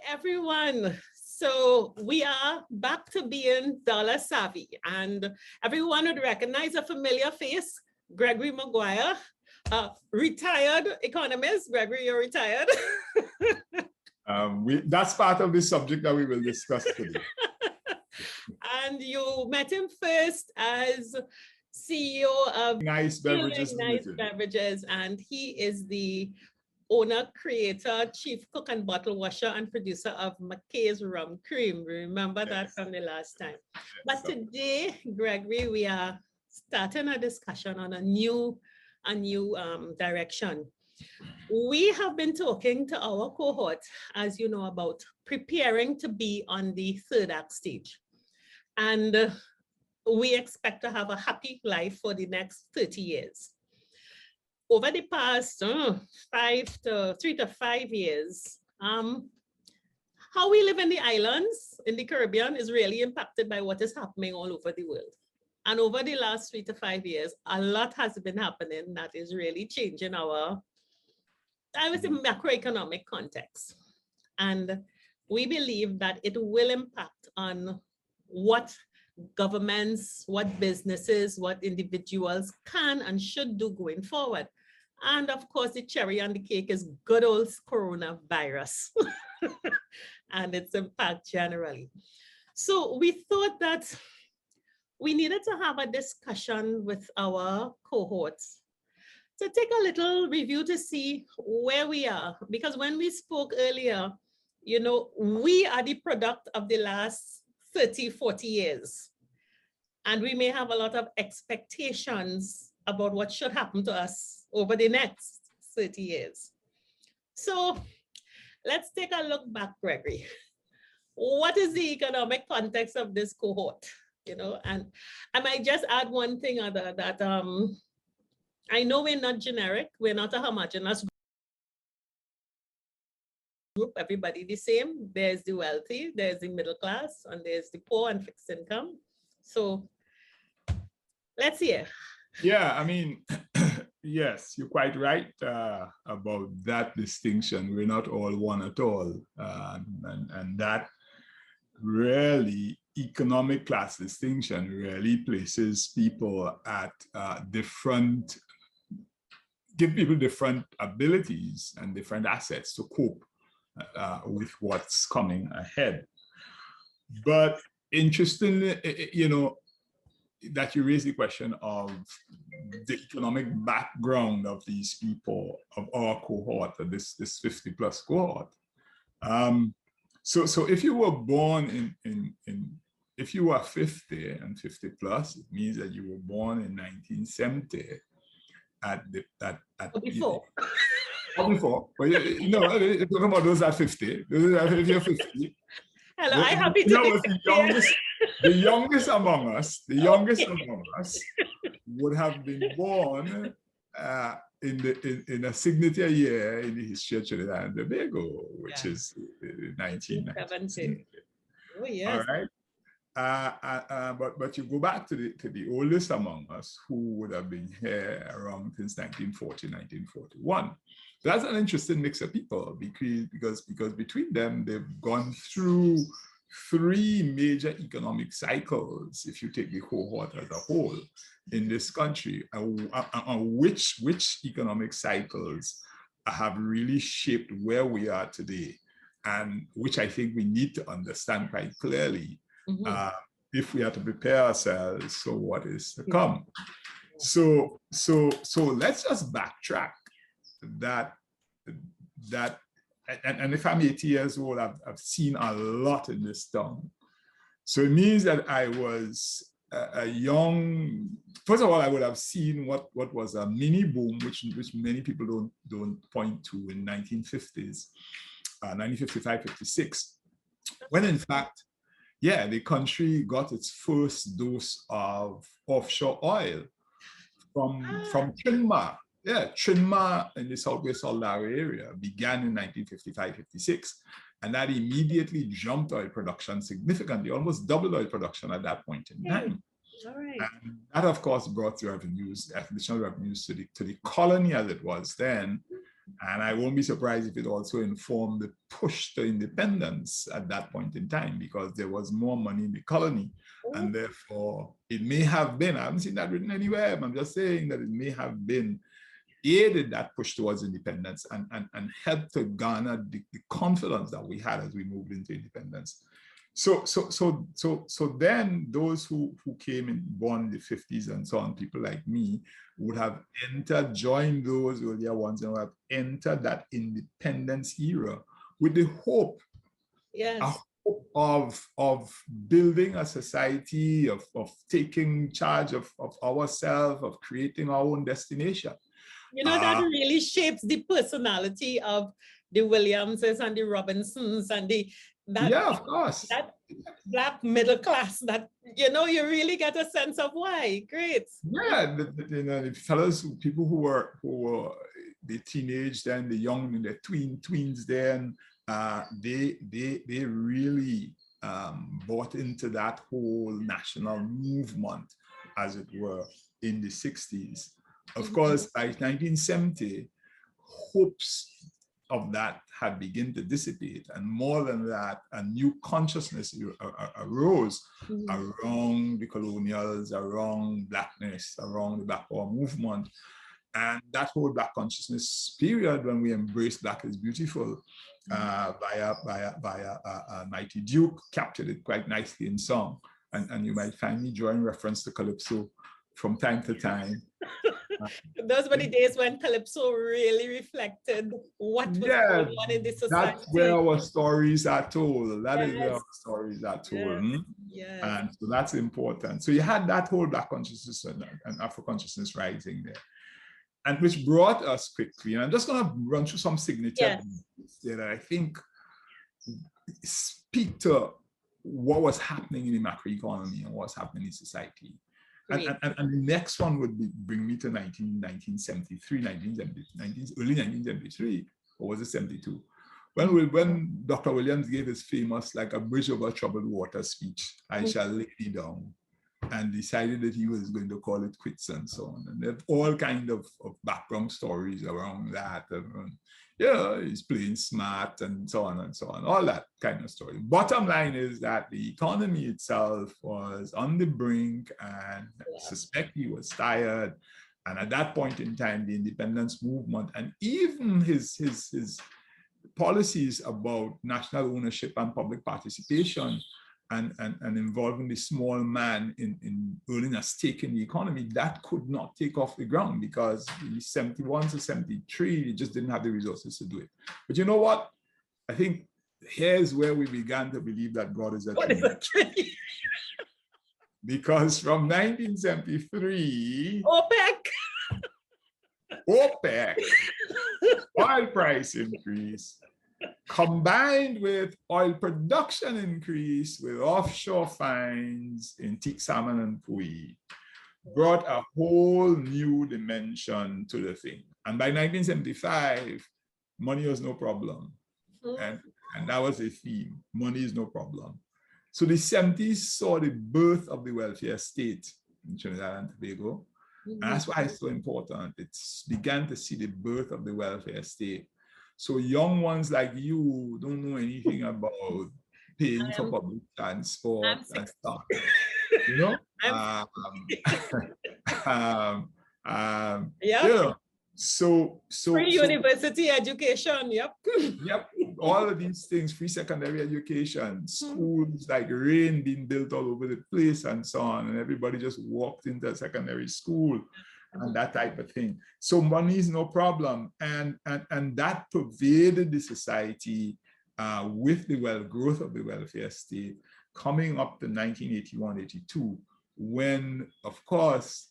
everyone. So we are back to being dollar savvy, and everyone would recognize a familiar face, Gregory McGuire, retired economist. Gregory, you're retired. That's part of the subject that we will discuss today. And you met him first as CEO of Nice Beverages. Nice Beverages, and he is the owner, creator, chief cook and bottle washer and producer of McKay's Rum Cream. Remember that from the last time. But today, Gregory, we are starting a discussion on a new direction. We have been talking to our cohort, as you know, about preparing to be on the third act stage. And we expect to have a happy life for the next 30 years. Over the past 3 to 5 years, how we live in the islands, in the Caribbean, is really impacted by what is happening all over the world. And over the last 3 to 5 years, a lot has been happening that is really changing our, I would say, macroeconomic context. And we believe that it will impact on what governments, what businesses, what individuals can and should do going forward. And of course, the cherry on the cake is good old coronavirus and its impact generally. So we thought that we needed to have a discussion with our cohorts to take a little review to see where we are. Because when we spoke earlier, you know, we are the product of the last 30, 40 years. And we may have a lot of expectations about what should happen to us over the next 30 years. So let's take a look back, Gregory. What is the economic context of this cohort? You know, and I might just add one thing other that I know we're not generic, we're not a homogeneous group, everybody the same. There's the wealthy, there's the middle class, and there's the poor and fixed income. So let's hear. Yeah, I mean, yes, you're quite right about that distinction. We're not all one at all. And that really, economic class distinction really places people at give people different abilities and different assets to cope with what's coming ahead. But interestingly, you know, that you raise the question of the economic background of these people, of our cohort, this 50 plus cohort. So if you were born if you are 50 and 50 plus, it means that you were born in 1970 before. Before, but you know, talking about those at 50, if you're 50. Hello, I'm happy to the youngest among us, would have been born in a signature year in the history of Trinidad and Tobago, which is 1970. Oh, yes. All right. But you go back to the oldest among us, who would have been here around since 1940, 1941. That's an interesting mix of people because between them, they've gone through 3 major economic cycles, if you take the cohort as a whole in this country, which economic cycles have really shaped where we are today, and which I think we need to understand quite clearly if we are to prepare ourselves for what is to come. So let's just backtrack. And if I'm 80 years old, I've seen a lot in this town. So it means that I was a young, first of all, I would have seen what was a mini boom, which many people don't point to in 1950s, 1955, 56, when in fact, yeah, the country got its first dose of offshore oil from Trinma. Yeah, Trinma in the Southwest Soldari area began in 1955, 56, and that immediately jumped oil production significantly, almost doubled oil production at that point in time. All right. And that, of course, brought revenues, additional revenues to the colony as it was then, And I won't be surprised if it also informed the push to independence at that point in time, because there was more money in the colony. And therefore, it may have been, I haven't seen that written anywhere, but I'm just saying that it may have been aided that push towards independence and helped to garner the confidence that we had as we moved into independence. So then those who came in, born in the 50s and so on, people like me, would have joined those earlier ones and would have entered that independence era with the hope, yes, a hope of building a society, of taking charge of ourselves, of creating our own destination. You know, that really shapes the personality of the Williamses and the Robinsons and yeah, of course, that Black middle class, that, you know, you really get a sense of why. Great. Yeah, you know, the fellas, people who were the teenage then, the young, the tweens then, they really bought into that whole national movement, as it were, in the 60s. Of course, by 1970, hopes of that had begun to dissipate, and more than that, a new consciousness arose around the colonials, around Blackness, around the Black Power movement. And that whole Black consciousness period, when we embraced Black is Beautiful, via Mighty Duke, captured it quite nicely in song. And you might find me drawing reference to Calypso from time to time. Those were the days when Calypso really reflected what was going on in the society. That's where our stories are told. That is where our stories are told. Yes. And so that's important. So you had that whole Black consciousness and Afro consciousness rising there. And which brought us quickly, and I'm just going to run through some signatures that I think speak to what was happening in the macroeconomy and what's happening in society. And the next one would bring me to 1973, early 1973, or was it 72? When Dr. Williams gave his famous, like a bridge over troubled water speech, I shall lay thee down, and decided that he was going to call it quits and so on. And there's all kind of background stories around that. Yeah, he's playing smart and so on, all that kind of story. Bottom line is that the economy itself was on the brink, and I suspect he was tired. And at that point in time, the independence movement and even his policies about national ownership and public participation and involving the small man in earning a stake in the economy, that could not take off the ground, because in 71 to 73, it just didn't have the resources to do it. But you know what? I think here's where we began to believe that God is a tree. Because from 1973, OPEC, oil price increase, combined with oil production increase with offshore finds in Teak Salmon and Pui, brought a whole new dimension to the thing. And by 1975, money was no problem. And that was a theme. Money is no problem. So the 70s saw the birth of the welfare state in Trinidad and Tobago. And that's why it's so important. It began to see the birth of the welfare state. So young ones like you don't know anything about paying for public transport and stuff. You know? Yeah. So free university education, Yep, all of these things, free secondary education, schools like rain being built all over the place and so on, and everybody just walked into a secondary school and that type of thing. So money is no problem, and that pervaded the society with the growth of the welfare state coming up to 1981-82, when, of course,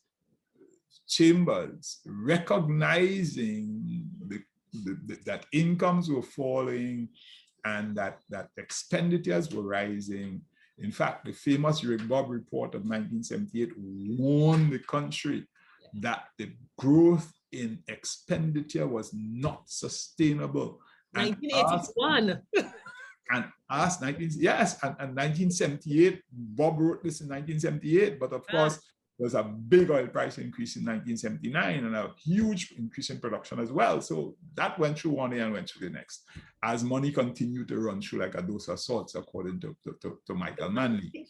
Chambers, recognizing that incomes were falling and that expenditures were rising. In fact, the famous Rick Bob report of 1978 warned the country that the growth in expenditure was not sustainable. 1981. And asked 1978, Bob wrote this in 1978, but of course, was a big oil price increase in 1979 and a huge increase in production as well. So that went through one year and went through the next, as money continued to run through like a dose of salts, according to Michael Manley.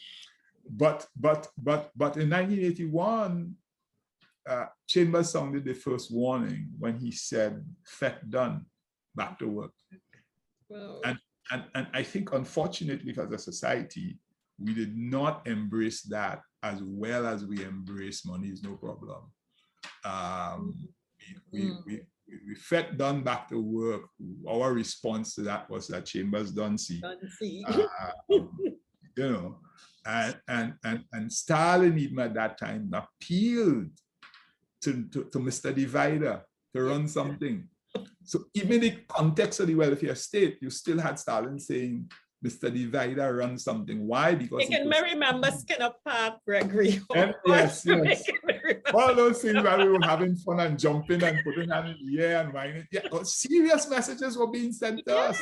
But in 1981, Chambers sounded the first warning when he said, "FET done, back to work." Wow. And I think, unfortunately, as a society, we did not embrace that as well as we embrace money is no problem. We FET done, back to work. Our response to that was that Chambers done see. You know, and Stalin even at that time appealed to Mr. Divider to run something. So even in the context of the welfare state, you still had Stalin saying, "Mr. Divider, run something." Why? Because I can remember Skinner Park, Gregory. Yes. All those things that we were having fun and jumping and putting hand in the air and whining. Yeah, serious messages were being sent to us.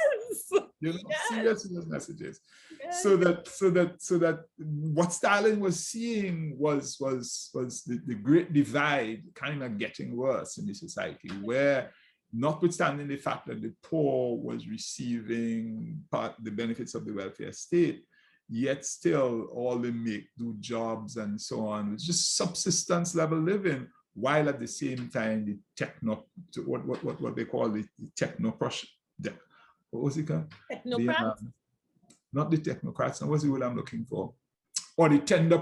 You know, serious messages. Yes. So that what Stalin was seeing was the great divide kind of getting worse in the society, where, notwithstanding the fact that the poor was receiving the benefits of the welfare state, yet still all the make-do jobs and so on, it's just subsistence level living, while at the same time the techno, what they call the techno, what was it called? Technocrats? Not the technocrats, what's the word I'm looking for? Or the tender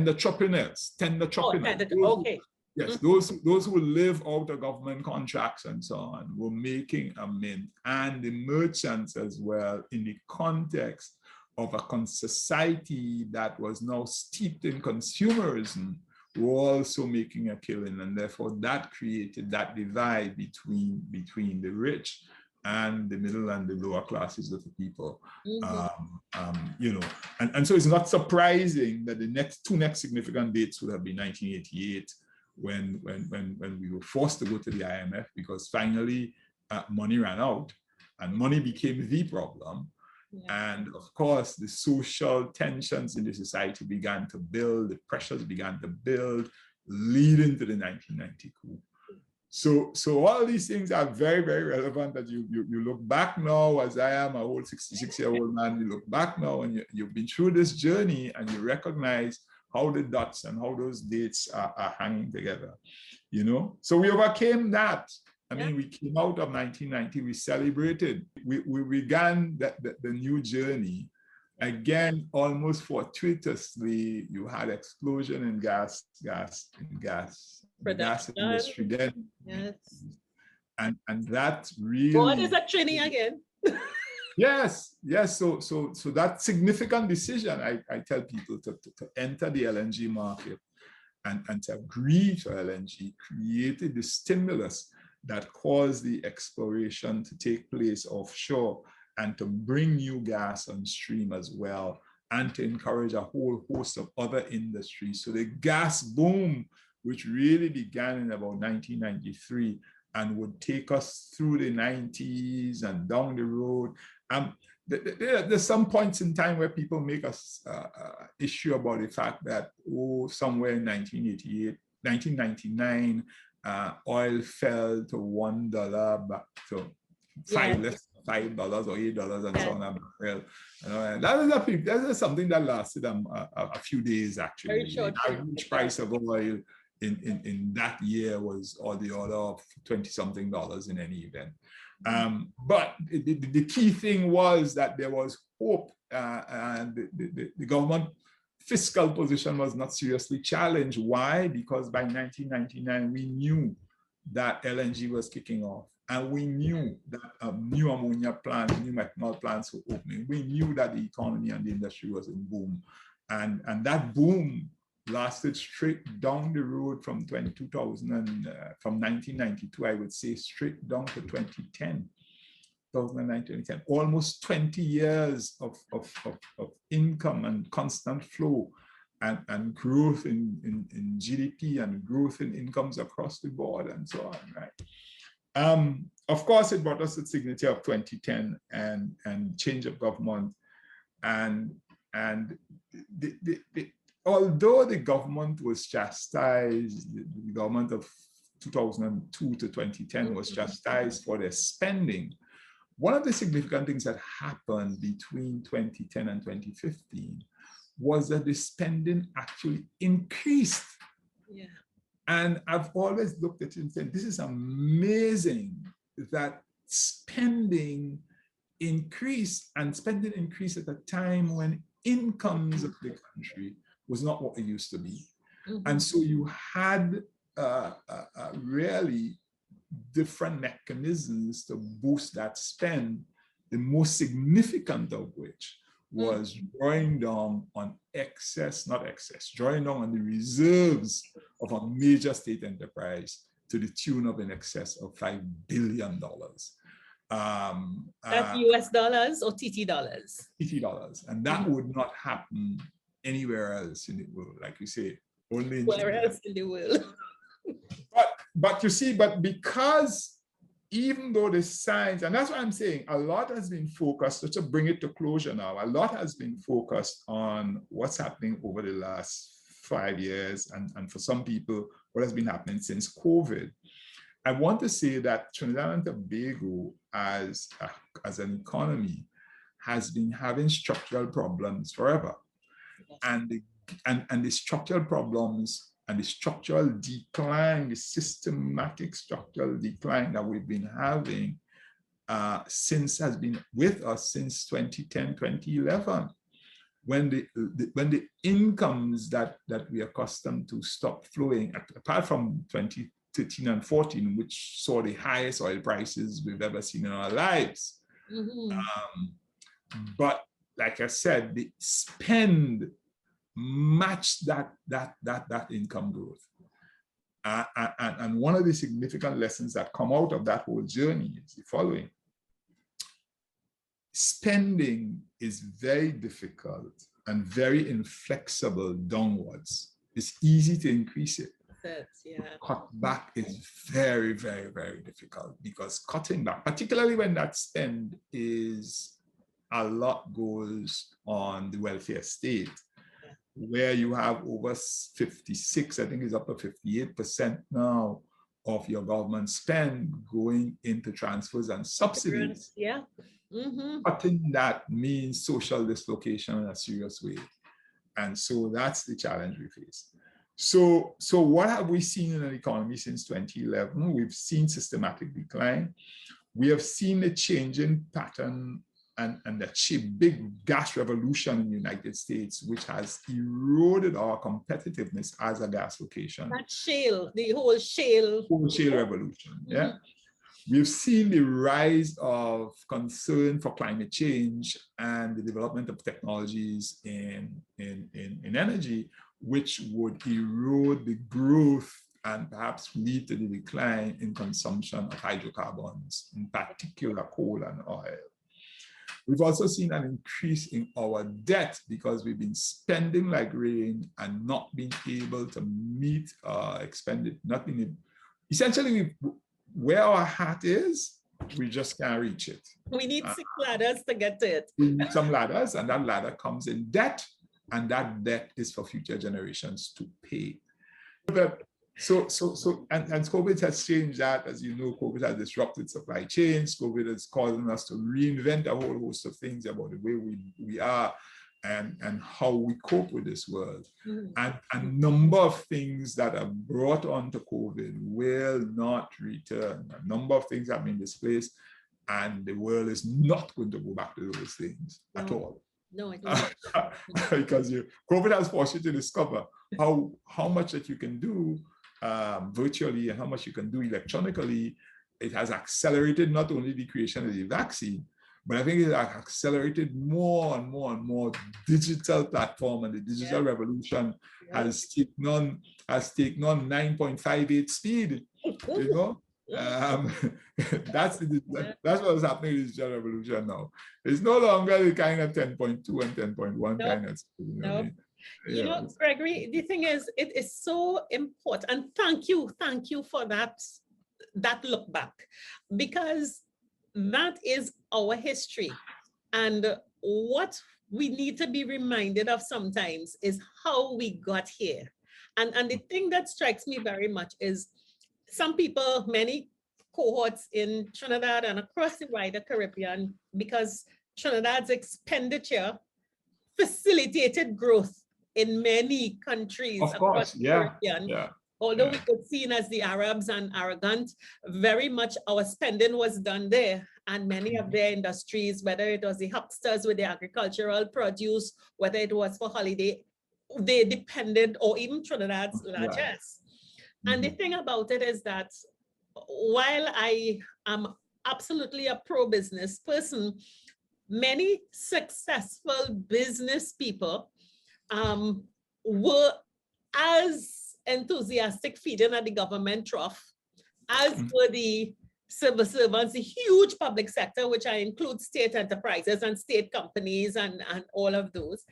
entrepreneurs. Okay. Yes, those who live out of government contracts and so on were making a mint, and the merchants as well, in the context of a society that was now steeped in consumerism, were also making a killing, and therefore that created that divide between the rich and the middle and the lower classes of the people. You know, and so it's not surprising that the two next significant dates would have been 1988. When we were forced to go to the IMF, because finally money ran out and money became the problem. Yeah. And of course, the social tensions in the society began to build, the pressures began to build, leading to the 1990 coup. So all these things are very, very relevant that you look back now, as I am, a old 66-year-old man, you look back now and you've been through this journey and you recognize how the dots and how those dates are hanging together, you know? So we overcame that. I mean, we came out of 1990, we celebrated, we began the new journey. Again, almost fortuitously, you had explosion in gas industry then. Yes. And that really— What is that training again? Yes. So that significant decision, I tell people to enter the LNG market and to agree to LNG created the stimulus that caused the exploration to take place offshore and to bring new gas on stream as well, and to encourage a whole host of other industries. So the gas boom, which really began in about 1993 and would take us through the 90s and down the road. There's some points in time where people make us issue about the fact that, somewhere in 1999, oil fell to $1 back to less than $5 or $8 and so on a barrel. That is something that lasted a few days actually. Very short. The average price of oil in that year was on the order of $20-something in any event. But the key thing was that there was hope, and the government fiscal position was not seriously challenged. Why? Because by 1999, we knew that LNG was kicking off, and we knew that new ammonia plants, new methanol plants were opening. We knew that the economy and the industry was in boom, and that boom lasted straight down the road from 2000 and from 1992, I would say, straight down to 2010. 2009, 2010, almost 20 years of income and constant flow and growth in GDP and growth in incomes across the board and so on, right? Of course, it brought us the signature of 2010 and change of government, and although the government was chastised, the government of 2002 to 2010 was chastised for their spending, one of the significant things that happened between 2010 and 2015 was that the spending actually increased. Yeah. And I've always looked at it and said, this is amazing that spending increased, and spending increased at a time when incomes of the country was not what it used to be. And so you had really different mechanisms to boost that spend, the most significant of which was drawing down on drawing down on the reserves of a major state enterprise to the tune of in excess of $5 billion. That's US dollars or TT dollars? TT dollars. And that would not happen anywhere else in the world, like you say, only in where else in the world. But you see, but because even though the science, and that's what I'm saying, a lot has been focused, to bring it to closure now, a lot has been focused on what's happening over the last 5 years, and for some people, what has been happening since COVID. I want to say that Trinidad and Tobago as an economy has been having structural problems forever. And the structural problems and the structural decline, the systematic structural decline that we've been having has been with us since 2010, 2011, when the incomes that we are accustomed to stopped flowing, apart from 2013 and 14, which saw the highest oil prices we've ever seen in our lives. But like I said, the spend matched that income growth. And one of the significant lessons that come out of that whole journey is the following. Spending is very difficult and very inflexible downwards. It's easy to increase it. Cut back is very, very, very difficult, because cutting back, particularly when that spend is a lot goes on the welfare state, where you have over 56, I think it's up to 58% now of your government spend going into transfers and subsidies. Cutting that means social dislocation in a serious way. And so that's the challenge we face. So what have we seen in an economy since 2011? We've seen systematic decline. We have seen a change in pattern and the big gas revolution in the United States, which has eroded our competitiveness as a gas location. That shale, the whole shale. Revolution, yeah. We've seen the rise of concern for climate change and the development of technologies in energy, which would erode the growth and perhaps lead to the decline in consumption of hydrocarbons, in particular coal and oil. We've also seen an increase in our debt because we've been spending like rain and not being able to meet expended, essentially where our hat is, we just can't reach it. We need 6 ladders to get to it. We need some ladders, and that ladder comes in debt, and that debt is for future generations to pay. So COVID has changed that. As you know, COVID has disrupted supply chains. COVID is causing us to reinvent a whole host of things about the way we are and how we cope with this world. And a number of things that are brought onto COVID will not return. A number of things have been displaced, and the world is not going to go back to those things at all. No, it won't. Because COVID has forced you to discover how much that you can do virtually and how much you can do electronically. It has accelerated not only the creation of the vaccine, but I think it has accelerated more and more and more digital platform, and the digital revolution has taken on 9.58 speed. You know, that's what's happening in the digital revolution now. It's no longer the kind of 10.2 and 10.1 kind of speed. You know, Gregory, the thing is, it is so important, and thank you for that look back, because that is our history. And what we need to be reminded of sometimes is how we got here. And the thing that strikes me very much is some people, many cohorts in Trinidad and across the wider Caribbean, because Trinidad's expenditure facilitated growth in many countries Of across course, the yeah, Caribbean. yeah. Although we could seen as the Arabs and arrogant, very much our spending was done there. And many of their industries, whether it was the hucksters with the agricultural produce, whether it was for holiday, they depended, or even Trinidad's largesse. And the thing about it is that while I am absolutely a pro-business person, many successful business people were as enthusiastic feeding at the government trough as were the civil servants, the huge public sector, which I include state enterprises and state companies and all of those,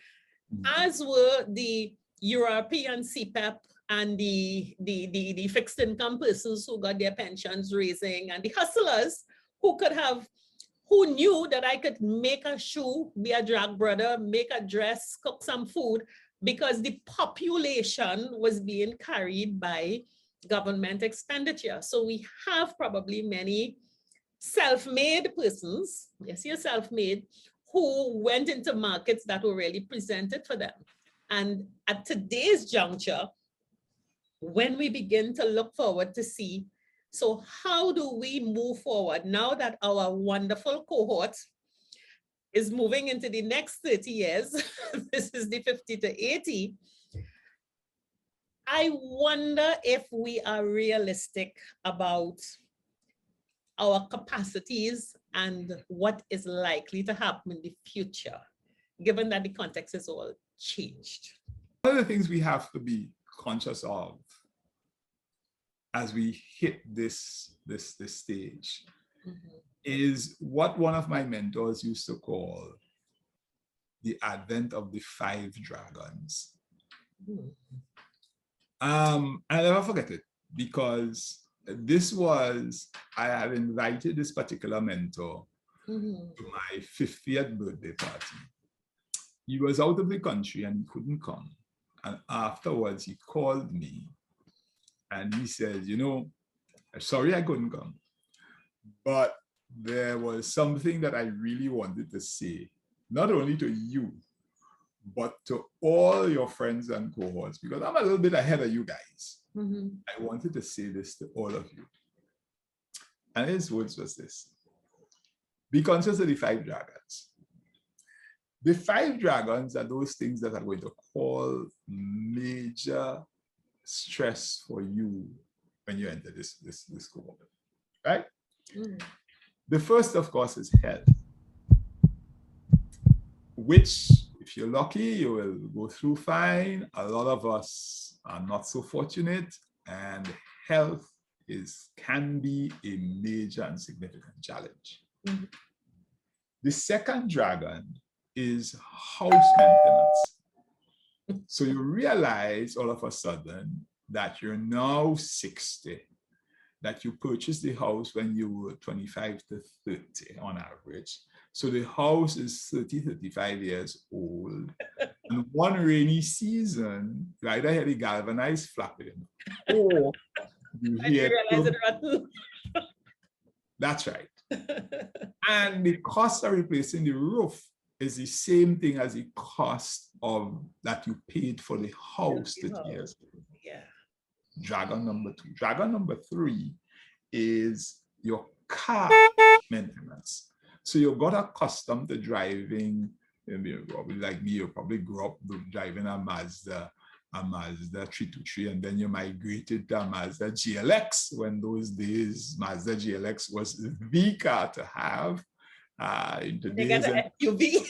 as were the European CPEP and the fixed income persons who got their pensions raising, and the hustlers who knew that I could make a shoe, be a drag brother, make a dress, cook some food, because the population was being carried by government expenditure. So we have probably many self-made persons, yes, you're self-made, who went into markets that were really presented for them. And at today's juncture, when we begin to look forward to see, so how do we move forward now that our wonderful cohort is moving into the next 30 years, this is the 50 to 80, I wonder if we are realistic about our capacities and what is likely to happen in the future, given that the context is all changed. One of the things we have to be conscious of as we hit this stage is what one of my mentors used to call the advent of the 5 dragons. I'll never forget it, because this was, I had invited this particular mentor to my 50th birthday party. He was out of the country and he couldn't come. And afterwards he called me and he said, you know, I'm sorry I couldn't come, but there was something that I really wanted to say, not only to you, but to all your friends and cohorts, because I'm a little bit ahead of you guys. I wanted to say this to all of you. And his words was this: be conscious of the 5 dragons. The 5 dragons are those things that are going to cause major stress for you when you enter this cohort, right? The first, of course, is health, which, if you're lucky, you will go through fine. A lot of us are not so fortunate, and health can be a major and significant challenge. The second dragon is house maintenance. So you realize all of a sudden that you're now 60, that you purchased the house when you were 25 to 30 on average. So the house is 30, 35 years old. And one rainy season, you either hear the galvanized flapping, or you hear... That's right. And the cost of replacing the roof is the same thing as the cost of that you paid for the house 30 years ago. Yeah. Dragon number 2. Dragon number 3 is your car maintenance. So you got accustomed to driving, probably like me, you probably grew up driving a Mazda 323, and then you migrated to a Mazda GLX, when those days Mazda GLX was the car to have. In today's SUV.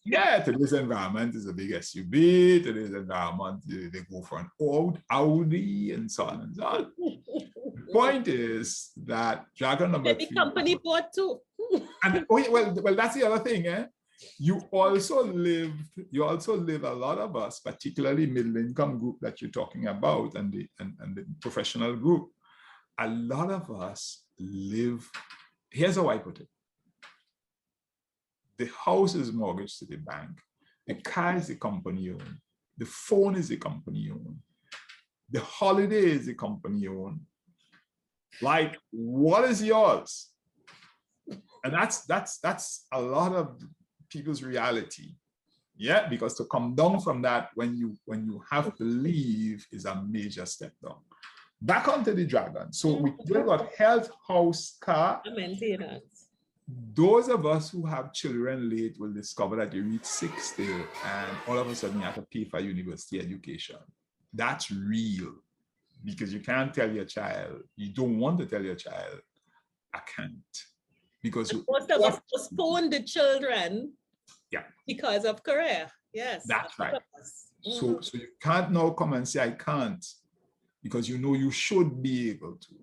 Yeah, today's environment is a big SUV. Today's environment, they go for an old Audi and so on and so on. The point is that dragon number 3. The company bought too. And well, that's the other thing, eh? You also live, a lot of us, particularly middle income group that you're talking about, and the professional group, a lot of us live, here's how I put it. the house is mortgaged to the bank, the car is the company owned, the phone is the company owned, the holiday is the company owned. Like, what is yours? And that's a lot of people's reality. Yeah, because to come down from that when you have to leave is a major step down. Back onto the dragon. So we got health, house, car. Maintenance. Those of us who have children late will discover that you reach 60 and all of a sudden you have to pay for university education. That's real, because you can't tell your child, you don't want to tell your child, I can't. Because most of us postpone the children, yeah, because of career. Yes, that's right. So you can't now come and say I can't, because you know you should be able to.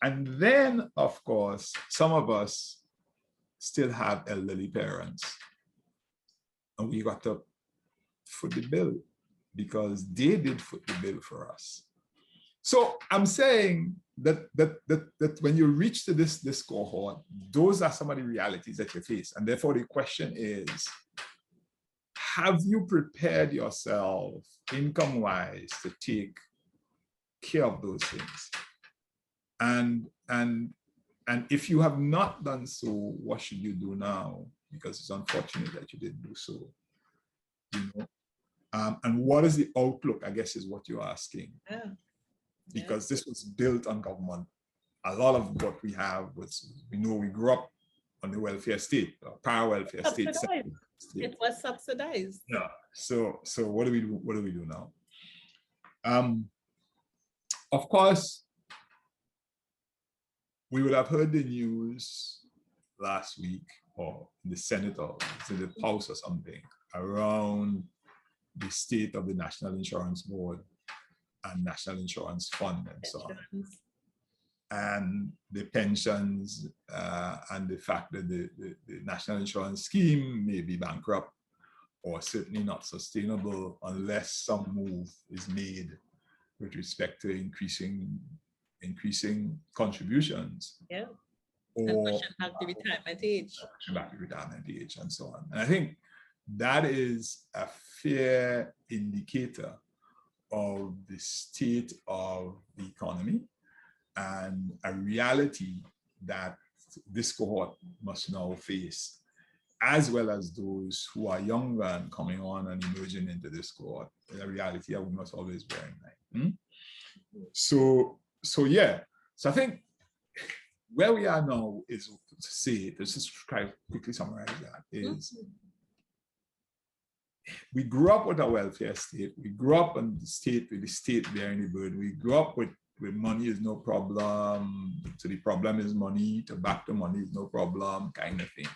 And then, of course, some of us still have elderly parents, and we got to foot the bill because they did foot the bill for us. So I'm saying that when you reach to this cohort, those are some of the realities that you face. And therefore the question is, have you prepared yourself income-wise to take care of those things? And if you have not done so, what should you do now? Because it's unfortunate that you didn't do so. You know? And what is the outlook, I guess, is what you're asking. Yeah. Because this was built on government. A lot of what we have was, we know, we grew up on the welfare state, para-welfare state. It was subsidized. Yeah. So what do we do? What do we do now? Of course, we would have heard the news last week, or in the Senate or in the House or something, around the state of the National Insurance Board and National Insurance Fund and so on. And the pensions and the fact that the National Insurance Scheme may be bankrupt or certainly not sustainable unless some move is made with respect to increasing contributions. Yeah. Or and pushing back the retirement age. Back the retirement age and so on. And I think that is a fair indicator of the state of the economy and a reality that this cohort must now face, as well as those who are younger and coming on and emerging into this cohort, a reality that we must always bear in mind. So yeah, so I think where we are now is to say, let's just try to quickly summarize that, is we grew up with a welfare state. We grew up in the state with the state bearing the burden. We grew up with money is no problem, so the problem is money, to back the money is no problem, kind of thing.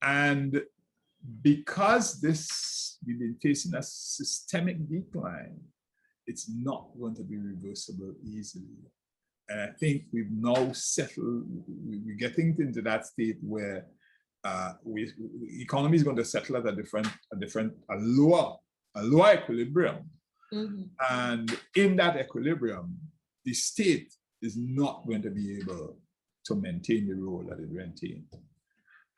And because we've been facing a systemic decline, it's not going to be reversible easily. And I think we've now settled, we're getting into that state where economy is going to settle at a lower equilibrium. And in that equilibrium, the state is not going to be able to maintain the role that it maintained.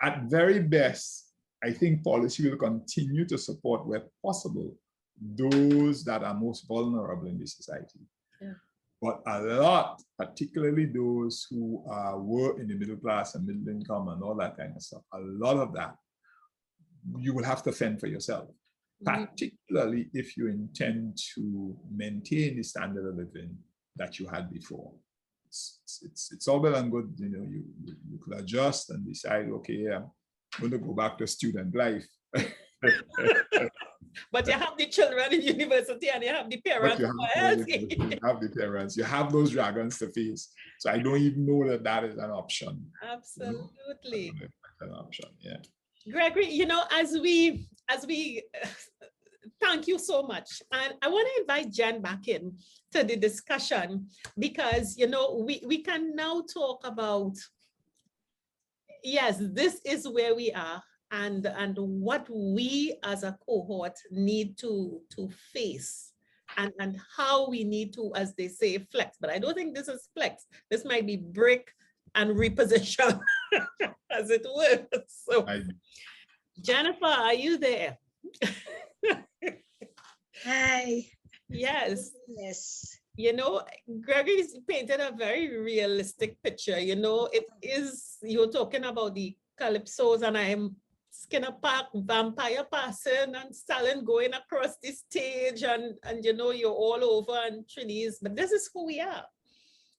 At very best, I think policy will continue to support, where possible, those that are most vulnerable in the society. Yeah. But a lot, particularly those who were in the middle class and middle income and all that kind of stuff, a lot of that, you will have to fend for yourself. Particularly if you intend to maintain the standard of living that you had before. It's all well and good, you know, you could adjust and decide, okay, I'm going to go back to student life. But you have the children in university and you have the parents. You have the parents, you have those dragons to face. So I don't even know that is an option. Absolutely. You know? An option, yeah. Gregory, you know, as we thank you so much. And I want to invite Jen back in to the discussion, because, you know, we can now talk about, yes, this is where we are and what we as a cohort need to face and how we need to, as they say, flex. But I don't think this is flex. This might be break and reposition, as it were. So, I, Jennifer, are you there? Hi. Yes. Yes. You know, Gregory's painted a very realistic picture. You know, it is, you're talking about the calypsos, and I'm Skinner Park vampire person and Stalin going across the stage, and you know, you're all over and Trinidad, but this is who we are.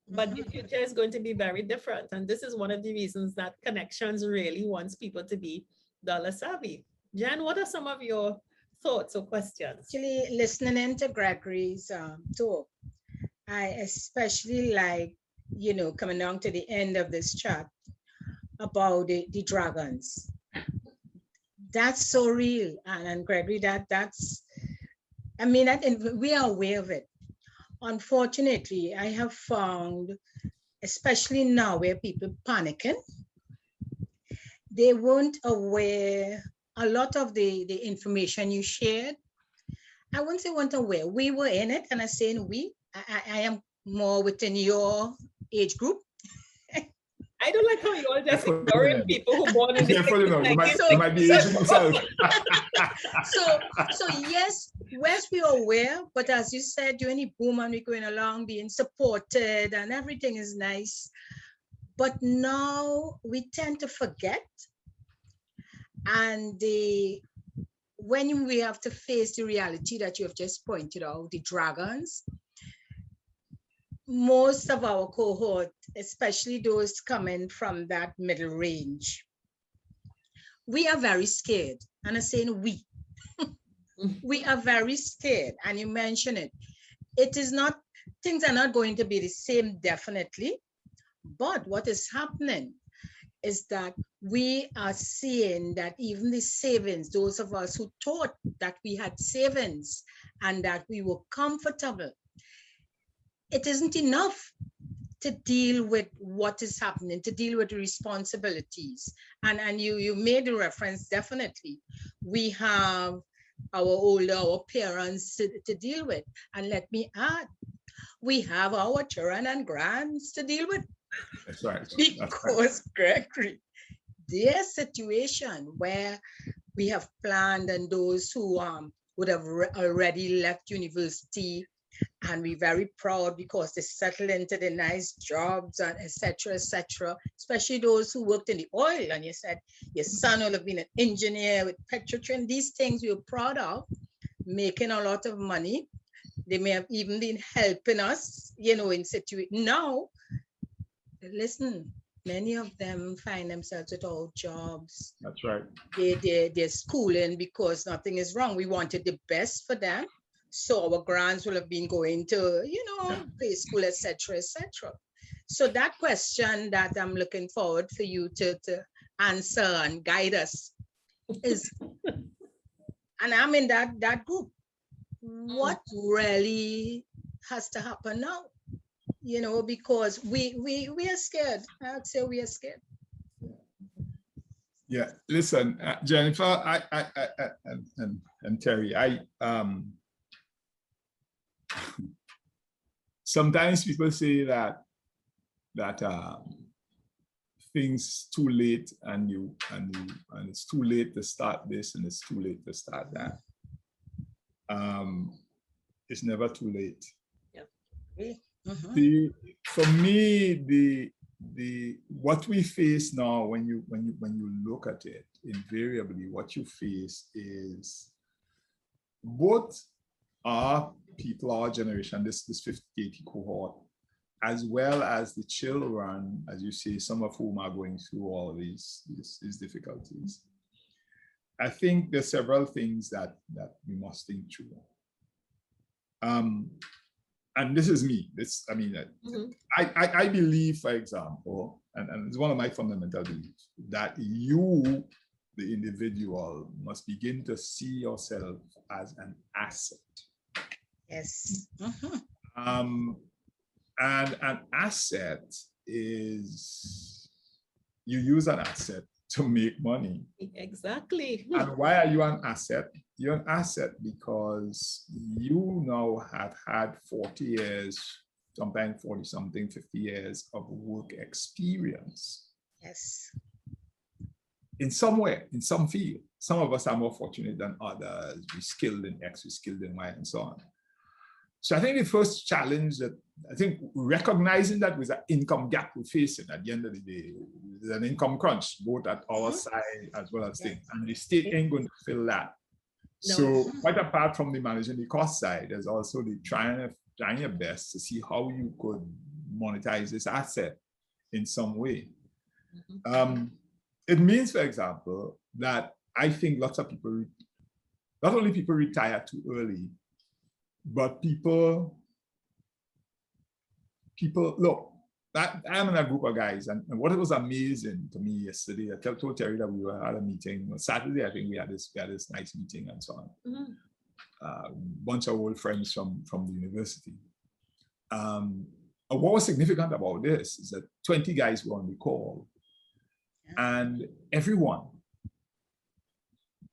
But the future is going to be very different. And this is one of the reasons that CONEC-TIONS really wants people to be dollar savvy. Jan, what are some of your thoughts or questions? Actually, listening into Gregory's talk, I especially like, you know, coming down to the end of this chat about the dragons. That's so real. And Gregory, that's, I mean, we are aware of it. Unfortunately, I have found, especially now where people panicking, they weren't aware, a lot of the information you shared, I wouldn't say weren't aware. We were in it, and I'm saying we, I am more within your age group. I don't like how you're just ignoring people who born in the you 60s. might be aging yourself. So yes, we are aware, but as you said, during the boom and we're going along, being supported and everything is nice. But now we tend to forget. And when we have to face the reality that you have just pointed out, the dragons, most of our cohort, especially those coming from that middle range, we are very scared. And I'm saying we are very scared. And you mentioned it. It is not, things are not going to be the same, definitely. But what is happening is that we are seeing that even the savings, those of us who thought that we had savings and that we were comfortable, it isn't enough to deal with what is happening, to deal with the responsibilities. And you made the reference, definitely. We have our parents to deal with. And let me add, we have our children and grands to deal with. That's right. Because Gregory, their situation where we have planned, and those who would have already left university, and we're very proud because they settled into the nice jobs and etc., especially those who worked in the oil, and you said your son will have been an engineer with petrochem. These things we're proud of, making a lot of money. They may have even been helping us, you know, in situation. Now, listen, many of them find themselves without jobs. That's right. They're schooling because nothing is wrong. We wanted the best for them. So our grants will have been going to, you know, preschool, etc., etc. So that question that I'm looking forward for you to answer and guide us is, and I'm in that group, what really has to happen now? You know, because we are scared. I would say we are scared. Yeah, listen, Jennifer, and Terry, sometimes people say that things too late, and it's too late to start this and it's too late to start that. It's never too late. Yeah. For me, what we face now, when you look at it, invariably what you face is both our people, our generation, this 50-80 cohort, as well as the children, as you say, some of whom are going through all of these difficulties. I think there's several things that we must think through. And this is me. I believe, for example, and it's one of my fundamental beliefs, that you, the individual, must begin to see yourself as an asset. Yes. And an asset is, you use an asset to make money. Exactly. And why are you an asset? You're an asset because you now have had 40 years, sometimes 40 something, 50 years of work experience. Yes. in some way, in some field. Some of us are more fortunate than others. We're skilled in X, we're skilled in Y, and so on. So I think the first challenge that I think recognizing that was an income gap we're facing at the end of the day, there's an income crunch, both at our side as well as things. And the state ain't going to fill that. No. So quite apart from the managing the cost side, there's also the trying your best to see how you could monetize this asset in some way. It means, for example, that I think lots of people, not only people retire too early, but people look, I'm in a group of guys, and what was amazing to me yesterday, I told Terry that we had a meeting on Saturday. I think we had this nice meeting and so on. A bunch of old friends from the university. What was significant about this is that 20 guys were on the call, and everyone,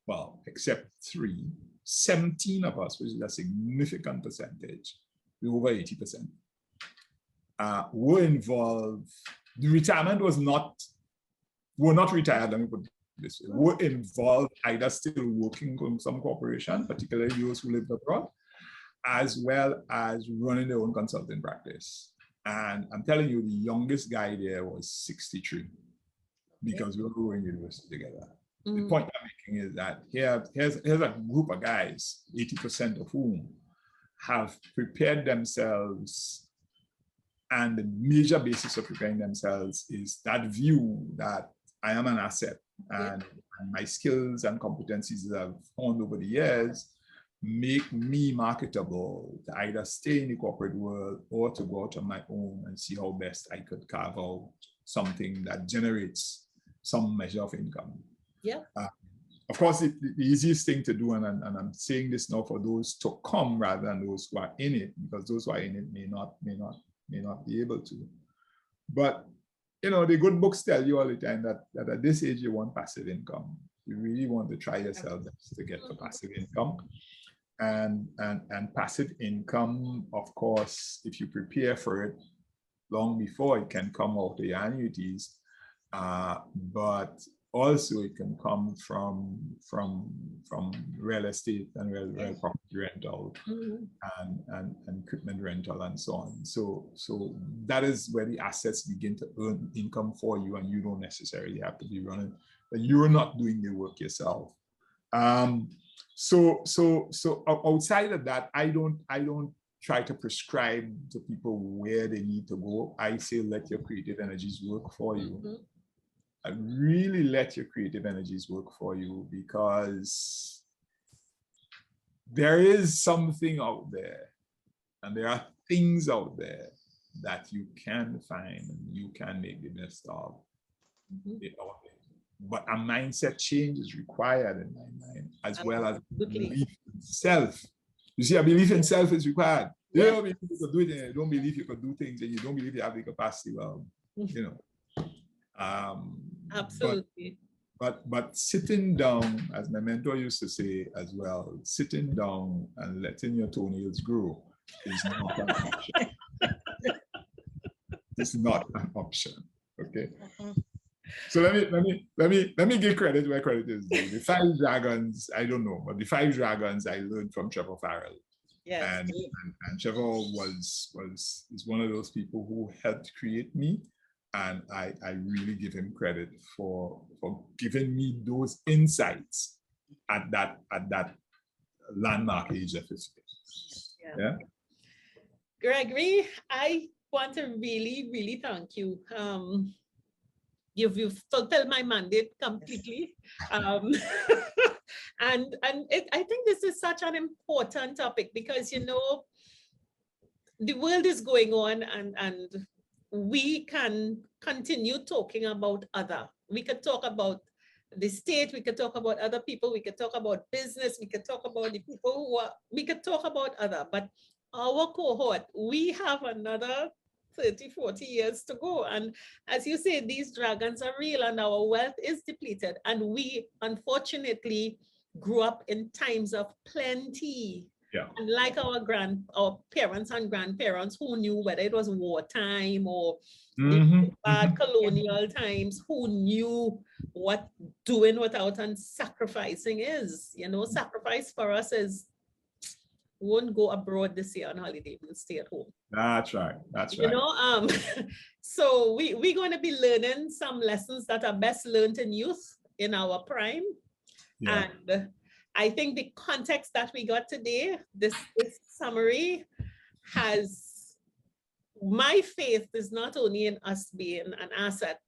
well, except 3, 17 of us, which is a significant percentage, over 80%, were involved. The retirement was were not retired, let me put it this way, were involved either still working on some corporation, particularly those who lived abroad, as well as running their own consulting practice. And I'm telling you, the youngest guy there was 63, because we were in university together. The point I'm making is that here's a group of guys, 80% of whom have prepared themselves, and the major basis of preparing themselves is that view that I am an asset, and my skills and competencies that I've honed over the years make me marketable to either stay in the corporate world or to go out on my own and see how best I could carve out something that generates some measure of income. Yeah. Of course, the easiest thing to do, and I'm saying this now for those to come rather than those who are in it, because those who are in it may not be able to. But you know, the good books tell you all the time that at this age you want passive income. You really want to try yourself to get the passive income. And passive income, of course, if you prepare for it long before, it can come out of your annuities. But also it can come from real estate and real property rental and equipment rental and so on. So that is where the assets begin to earn income for you, and you don't necessarily have to be running, but you're not doing the work yourself. So outside of that, I don't try to prescribe to people where they need to go. I say let your creative energies work for you. I really let your creative energies work for you, because there is something out there, and there are things out there that you can find and you can make the best of. But a mindset change is required in my mind, as well as belief in self. You see, a belief in self is required. You don't believe you could do it, and you don't believe you could do things, and you don't believe you have the capacity. Well, you know. Absolutely. But sitting down, as my mentor used to say as well, sitting down and letting your toenails grow is not an option. It's not an option. Okay. So let me give credit where credit is due. The 5 dragons, I don't know, but the 5 dragons I learned from Trevor Farrell. Yes. And Trevor is one of those people who helped create me. And I really give him credit for giving me those insights at that landmark age of 50. Yeah. Gregory, I want to really, really thank you. You've fulfilled my mandate completely. And I think this is such an important topic, because, you know, the world is going on, and we can continue talking about other. We could talk about the state, we could talk about other people, we could talk about business, we could talk about the people who are, we could talk about other, but our cohort, we have another 30, 40 years to go. And as you say, these dragons are real and our wealth is depleted. And we unfortunately grew up in times of plenty. Yeah. And like our parents and grandparents who knew whether it was wartime or bad colonial times, who knew what doing without and sacrificing is. You know, sacrifice for us is, won't go abroad this year on holiday, we'll stay at home. That's right. That's right. You know, so we're going to be learning some lessons that are best learned in youth in our prime. Yeah. And I think the context that we got today, this summary has, my faith is not only in us being an asset,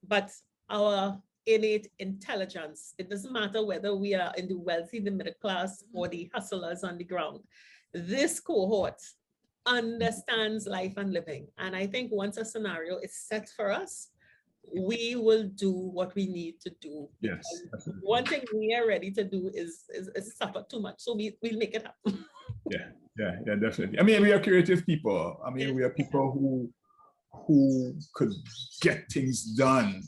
but our innate intelligence. It doesn't matter whether we are in the wealthy, the middle class, or the hustlers on the ground. This cohort understands life and living. And I think once a scenario is set for us, we will do what we need to do. Yes. One thing we are ready to do is suffer too much. So we'll make it happen. Yeah, definitely. I mean, we are creative people. I mean, we are people who could get things done.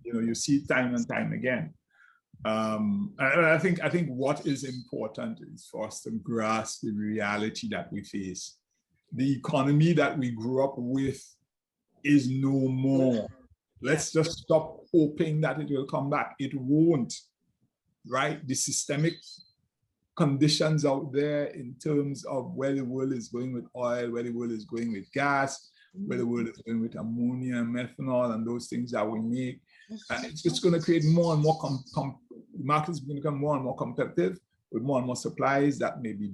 You know, you see time and time again. I think what is important is for us to grasp the reality that we face. The economy that we grew up with is no more. Let's just stop hoping that it will come back. It won't, right? The systemic conditions out there in terms of where the world is going with oil, where the world is going with gas, where the world is going with ammonia and methanol and those things that we make. It's just going to create more and more, markets going to become more and more competitive with more and more supplies that may be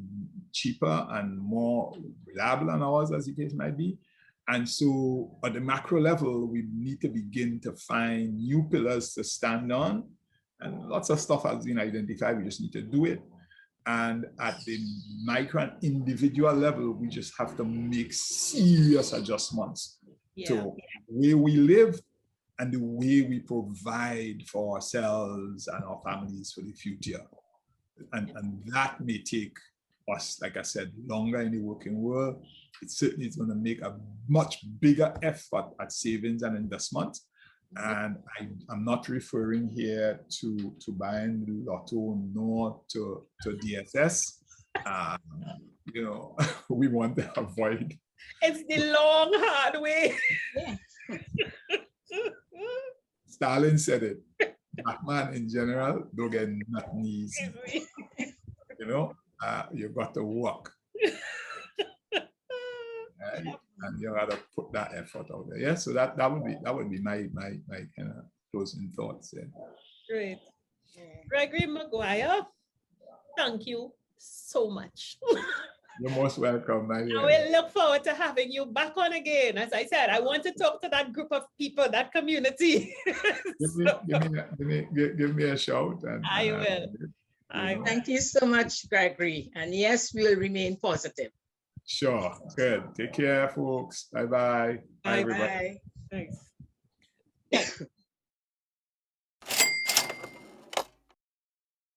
cheaper and more reliable than ours, as the case might be. And so at the macro level, we need to begin to find new pillars to stand on. And lots of stuff has been identified, we just need to do it. And at the micro and individual level, we just have to make serious adjustments to the way we live and the way we provide for ourselves and our families for the future. And that may take us, like I said, longer in the working world. It certainly is going to make a much bigger effort at savings and investment. And I'm not referring here to buying Lotto nor to DSS. You know, we want to avoid. It's the long, hard way. Stalin said it. Black man in general don't get nothing easy. You know, you've got to work. And you got to put that effort out there. Yeah, so that would be my kind of closing thoughts there. Great. Gregory McGuire, thank you so much. You're most welcome. I will look forward to having you back on again. As I said, I want to talk to that group of people, that community. Give me a shout. And I will. Thank you so much, Gregory. And yes, we'll remain positive. Sure. Good. Take care, folks. Bye-bye. Bye-bye. Thanks.